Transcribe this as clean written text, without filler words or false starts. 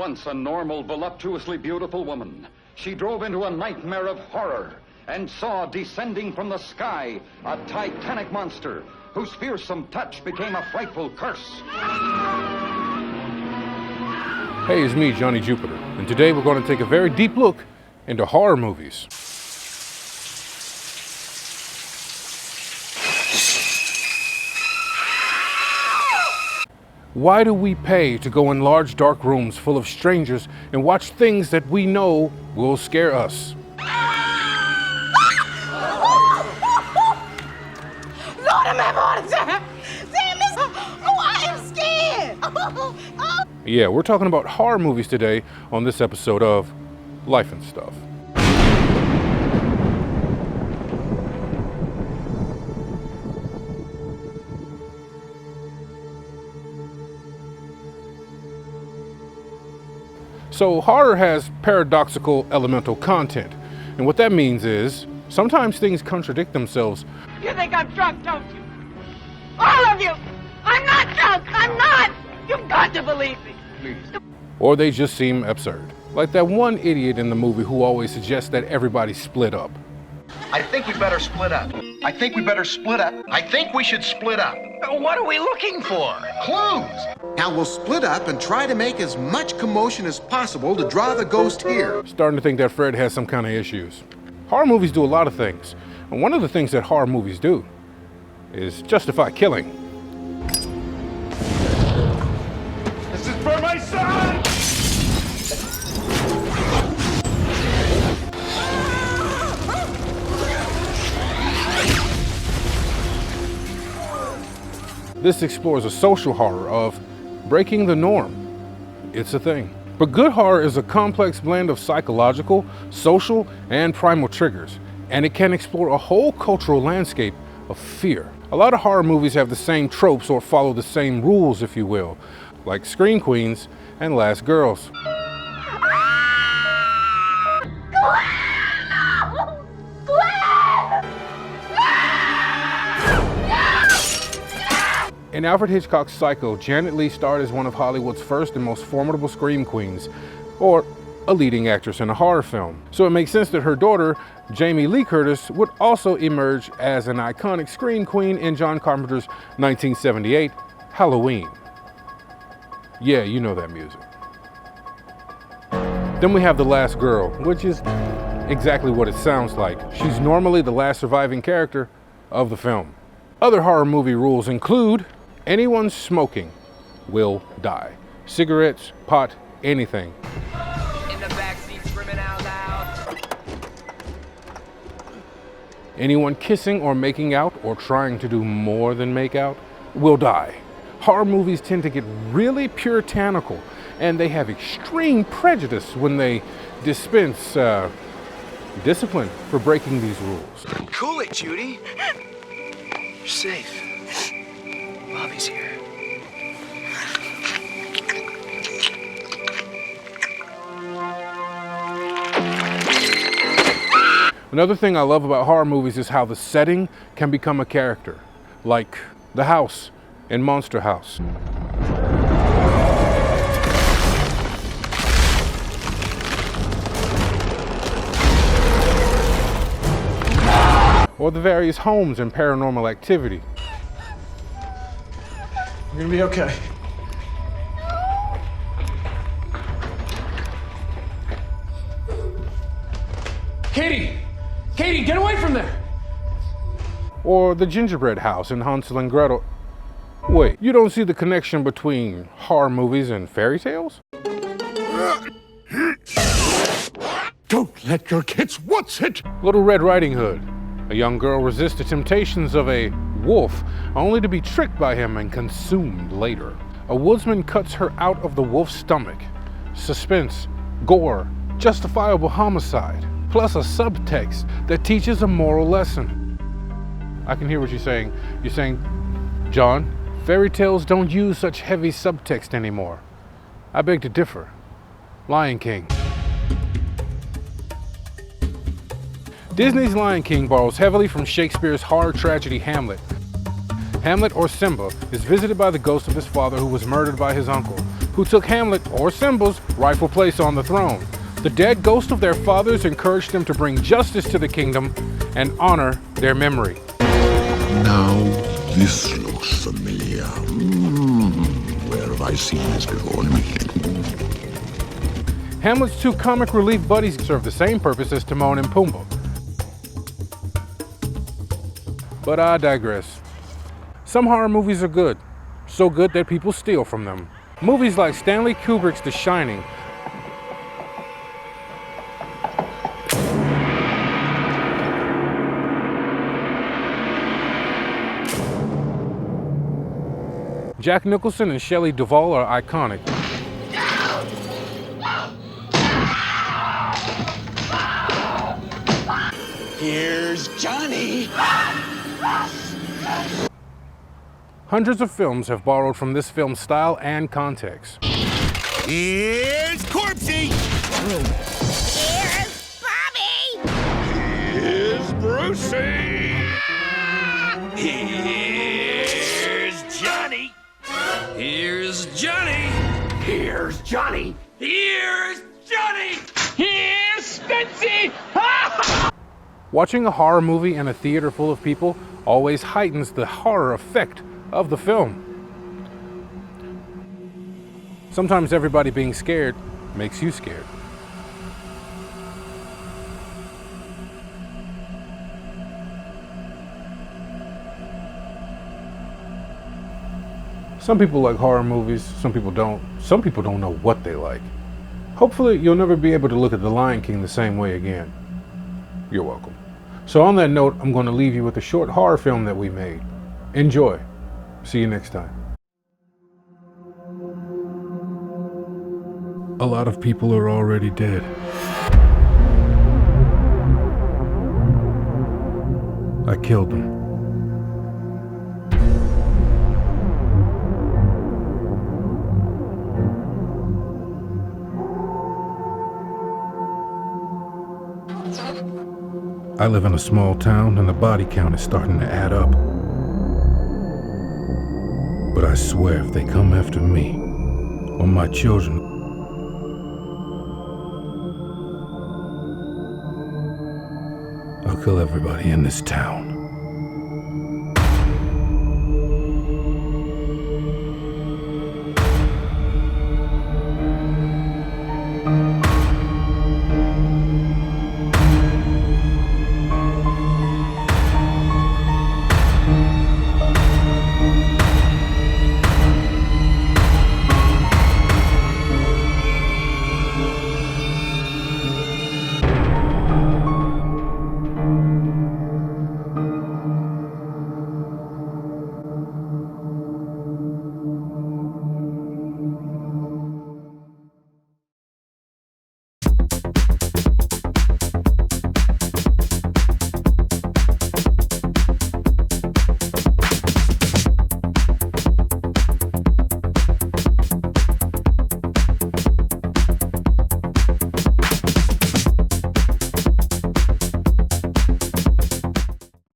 Once a normal, voluptuously beautiful woman, she drove into a nightmare of horror and saw descending from the sky a titanic monster whose fearsome touch became a frightful curse. Hey, it's me, Johnny Jupiter, and today we're going to take a very deep look into horror movies. Why do we pay to go in large dark rooms full of strangers and watch things that we know will scare us? Lord, I'm having a heart attack. Damn this. Oh, I am scared. Oh. Yeah, we're talking about horror movies today on this episode of Life and Stuff. So horror has paradoxical elemental content, and what that means is sometimes things contradict themselves. You think I'm drunk, don't you? All of you! I'm not drunk! I'm not! You've got to believe me! Please. Or they just seem absurd. Like that one idiot in the movie who always suggests that everybody split up. I think we better split up. I think we better split up. I think we should split up. What are we looking for? Clues! Now we'll split up and try to make as much commotion as possible to draw the ghost here. Starting to think that Fred has some kind of issues. Horror movies do a lot of things. And one of the things that horror movies do is justify killing. This is for my son! This explores a social horror of breaking the norm. It's a thing. But good horror is a complex blend of psychological, social, and primal triggers, and it can explore a whole cultural landscape of fear. A lot of horror movies have the same tropes or follow the same rules, if you will, like Scream Queens and Last Girls. In Alfred Hitchcock's Psycho, Janet Leigh starred as one of Hollywood's first and most formidable scream queens, or a leading actress in a horror film. So it makes sense that her daughter, Jamie Lee Curtis, would also emerge as an iconic scream queen in John Carpenter's 1978 Halloween. Yeah, you know that music. Then we have The Last Girl, which is exactly what it sounds like. She's normally the last surviving character of the film. Other horror movie rules include anyone smoking will die. Cigarettes, pot, anything. In the backseat screaming out loud. Anyone kissing or making out or trying to do more than make out will die. Horror movies tend to get really puritanical, and they have extreme prejudice when they dispense discipline for breaking these rules. Cool it, Judy. You're safe. Bobby's here. Another thing I love about horror movies is how the setting can become a character, like the house in Monster House. Or the various homes in Paranormal Activity. You're gonna be okay. Katie, get away from there! Or the gingerbread house in Hansel and Gretel. Wait, you don't see the connection between horror movies and fairy tales? Don't let your kids watch it! Little Red Riding Hood. A young girl resists the temptations of a wolf, only to be tricked by him and consumed later. A woodsman cuts her out of the wolf's stomach. Suspense, gore, justifiable homicide, plus a subtext that teaches a moral lesson. I can hear what you're saying. You're saying, John, fairy tales don't use such heavy subtext anymore. I beg to differ. Lion King. Disney's Lion King borrows heavily from Shakespeare's horror tragedy Hamlet. Hamlet, or Simba, is visited by the ghost of his father who was murdered by his uncle. who took Hamlet, or Simba's, rightful place on the throne. The dead ghosts of their fathers encouraged them to bring justice to the kingdom and honor their memory. Now, this looks familiar. Where have I seen this before? Hamlet's two comic relief buddies serve the same purpose as Timon and Pumbaa. But I digress. Some horror movies are good, so good that people steal from them. Movies like Stanley Kubrick's The Shining, Jack Nicholson and Shelley Duvall are iconic. Here's Johnny. Hundreds of films have borrowed from this film's style and context. Here's Corpsey. Here's Bobby! Here's Brucey. Here's Johnny. Here's Johnny. Here's Johnny. Here's Johnny. Here's Spency! Watching a horror movie in a theater full of people always heightens the horror effect of the film. Sometimes everybody being scared makes you scared. Some people like horror movies, some people don't. Some people don't know what they like. Hopefully you'll never be able to look at The Lion King the same way again. You're welcome. So on that note, I'm going to leave you with a short horror film that we made. Enjoy. See you next time. A lot of people are already dead. I killed them. I live in a small town and the body count is starting to add up. But I swear if they come after me or my children, I'll kill everybody in this town.